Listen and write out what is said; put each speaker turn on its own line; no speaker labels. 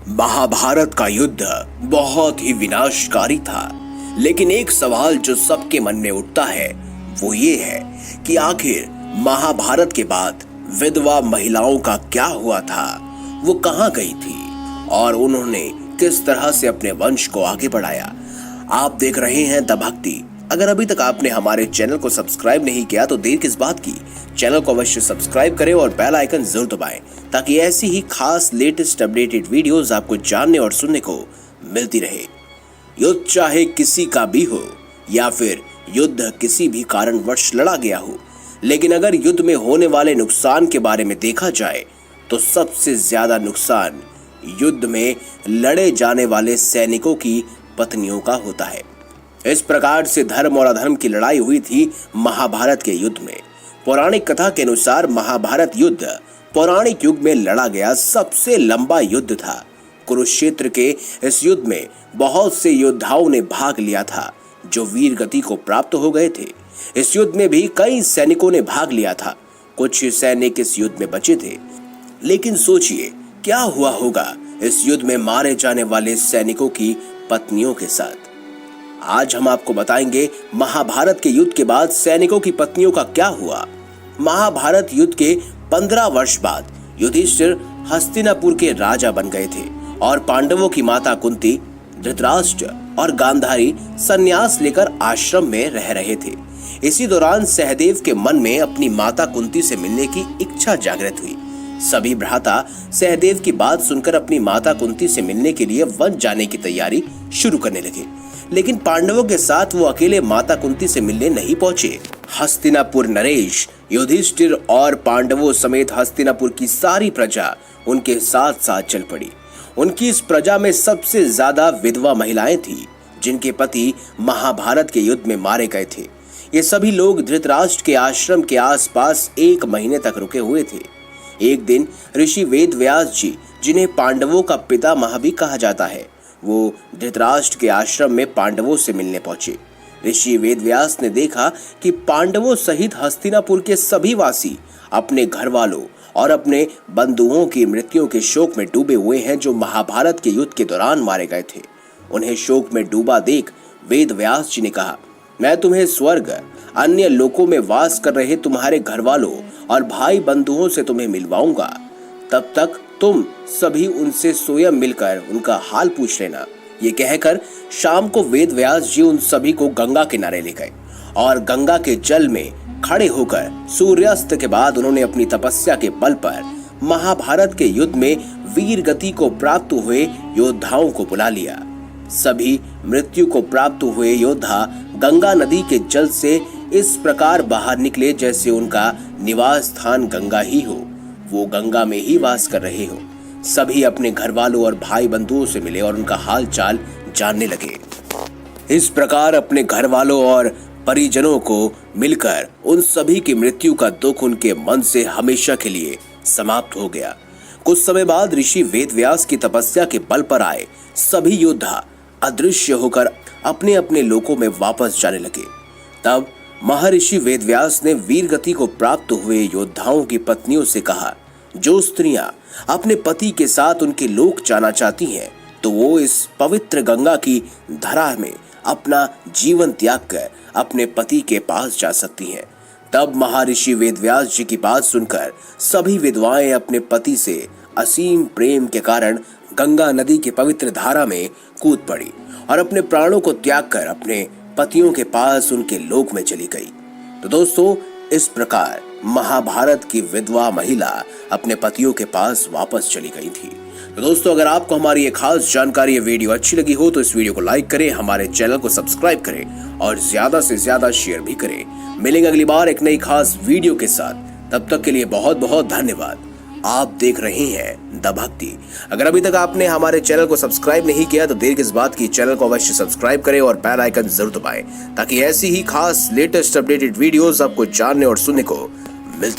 महाभारत का युद्ध बहुत ही विनाशकारी था, लेकिन एक सवाल जो सबके मन में उठता है वो ये है कि आखिर महाभारत के बाद विधवा महिलाओं का क्या हुआ था, वो कहां गई थी और उन्होंने किस तरह से अपने वंश को आगे बढ़ाया। आप देख रहे हैं द भक्ति। अगर अभी तक आपने हमारे चैनल को सब्सक्राइब नहीं किया तो देर किस बात की, चैनल को अवश्य सब्सक्राइब करें और बेल आइकन जरूर दबाएं ताकि ऐसी ही खास लेटेस्ट अपडेटेड वीडियोस आपको जानने और सुनने को मिलती रहे। युद्ध चाहे किसी का भी हो या फिर युद्ध किसी भी कारणवश लड़ा गया हो, लेकिन अगर युद्ध में होने वाले नुकसान के बारे में देखा जाए तो सबसे ज्यादा नुकसान युद्ध में लड़े जाने वाले सैनिकों की पत्नियों का होता है। इस प्रकार से धर्म और अधर्म की लड़ाई हुई थी महाभारत के युद्ध में। पौराणिक कथा के अनुसार महाभारत युद्ध पौराणिक युग में लड़ा गया सबसे लंबा युद्ध था। कुरुक्षेत्र के इस युद्ध में बहुत से योद्धाओं ने भाग लिया था जो वीर गति को प्राप्त हो गए थे। इस युद्ध में भी कई सैनिकों ने भाग लिया था। कुछ सैनिक इस युद्ध में बचे थे, लेकिन सोचिए क्या हुआ होगा इस युद्ध में मारे जाने वाले सैनिकों की पत्नियों के साथ। आज हम आपको बताएंगे महाभारत के युद्ध के बाद सैनिकों की पत्नियों का क्या हुआ। महाभारत युद्ध के 15 वर्ष बाद युधिष्ठिर हस्तिनापुर के राजा बन गए थे और पांडवों की माता कुंती, धृतराष्ट्र और गांधारी संन्यास लेकर आश्रम में रह रहे थे। इसी दौरान सहदेव के मन में अपनी माता कुंती से मिलने की इच्छा जागृत हुई। सभी भ्राता सहदेव की बात सुनकर अपनी माता कुंती से मिलने के लिए वन जाने की तैयारी शुरू करने लगे, लेकिन पांडवों के साथ वो अकेले माता कुंती से मिलने नहीं पहुंचे। हस्तिनापुर नरेश, युधिष्ठिर और पांडवों समेत हस्तिनापुर की सारी प्रजा उनके साथ साथ चल पड़ी। उनकी इस प्रजा में सबसे ज्यादा विधवा महिलाएं थी जिनके पति महाभारत के युद्ध में मारे गए थे। ये सभी लोग धृतराष्ट्र के आश्रम के आसपास 1 महीने तक रुके हुए थे। एक दिन ऋषि वेदव्यास जी, जिन्हें पांडवों का पितामह भी कहा जाता है, वो धृतराष्ट्र के आश्रम में पांडवों से मिलने पहुंचे। ऋषि वेदव्यास ने देखा कि पांडवों सहित हस्तिनापुर के सभी वासी अपने घर वालों और अपने बंधुओं की मृत्यु के शोक में डूबे हुए हैं जो महाभारत के युद्ध के दौरान मारे गए थे। उन्हें शोक में डूबा देख वेदव्यास जी ने कहा, मैं तुम्हें स्वर्ग, अन्य लोकों में वास कर रहे तुम्हारे घर वालों और भाई बंधुओं से तुम्हें मिलवाऊंगा। तब तक तुम सभी उनसे स्वयं मिलकर उनका हाल पूछ लेना। ये कहकर शाम को वेदव्यास जी उन सभी को गंगा किनारे ले गए और गंगा के जल में खड़े होकर सूर्यास्त के बाद उन्होंने अपनी तपस्या के बल पर महाभारत के युद्ध में वीर गति को प्राप्त हुए योद्धाओं को बुला लिया। सभी मृत्यु को प्राप्त हुए योद्धा गंगा नदी के जल से इस प्रकार बाहर निकले जैसे उनका निवास स्थान गंगा ही हो, वो गंगा में ही वास कर रहे हो। सभी अपने घर वालों और भाई बंधुओं से मिले और उनका हाल चाल जानने लगे। इस प्रकार अपने घर वालों और परिजनों को मिलकर उन सभी की मृत्यु का दुख उनके मन से हमेशा के लिए समाप्त हो गया। कुछ समय बाद ऋषि वेदव्यास की तपस्या के बल पर आए सभी योद्धा अदृश्य होकर अपने अपने लोकों में वापस जाने लगे। तब महर्षि वेदव्यास ने वीर गति को प्राप्त हुए योद्धाओं की पत्नियों से कहा, जो स्त्रियां अपने पति के साथ उनके लोक जाना चाहती हैं तो वो इस पवित्र गंगा की धरा में अपना जीवन त्याग कर अपने पति के पास जा सकती हैं। तब महर्षि वेदव्यास जी की बात सुनकर सभी विधवाएं अपने पति से असीम प्रेम के कारण गंगा नदी के पवित्र धारा में कूद पड़ी और अपने प्राणों को त्याग कर अपने पतियों के पास उनके लोक में चली गई। तो दोस्तों, इस प्रकार महाभारत की विधवा महिला अपने पतियों के पास वापस चली गई थी। तो दोस्तों, अगर आपको हमारी ये खास जानकारी, ये वीडियो अच्छी लगी हो तो इस वीडियो को लाइक करें, हमारे चैनल को सब्सक्राइब करें और ज्यादा से ज्यादा शेयर भी करें। मिलेंगे अगली बार एक नई खास वीडियो के साथ। तब तक के लिए बहुत बहुत धन्यवाद। आप देख रहे हैं द भक्ति। अगर अभी तक आपने हमारे चैनल को सब्सक्राइब नहीं किया तो देर किस बात की, चैनल को अवश्य सब्सक्राइब करें और बेल आइकन जरूर दबाएं ताकि ऐसी ही खास लेटेस्ट अपडेटेड वीडियोस आपको जानने और सुनने को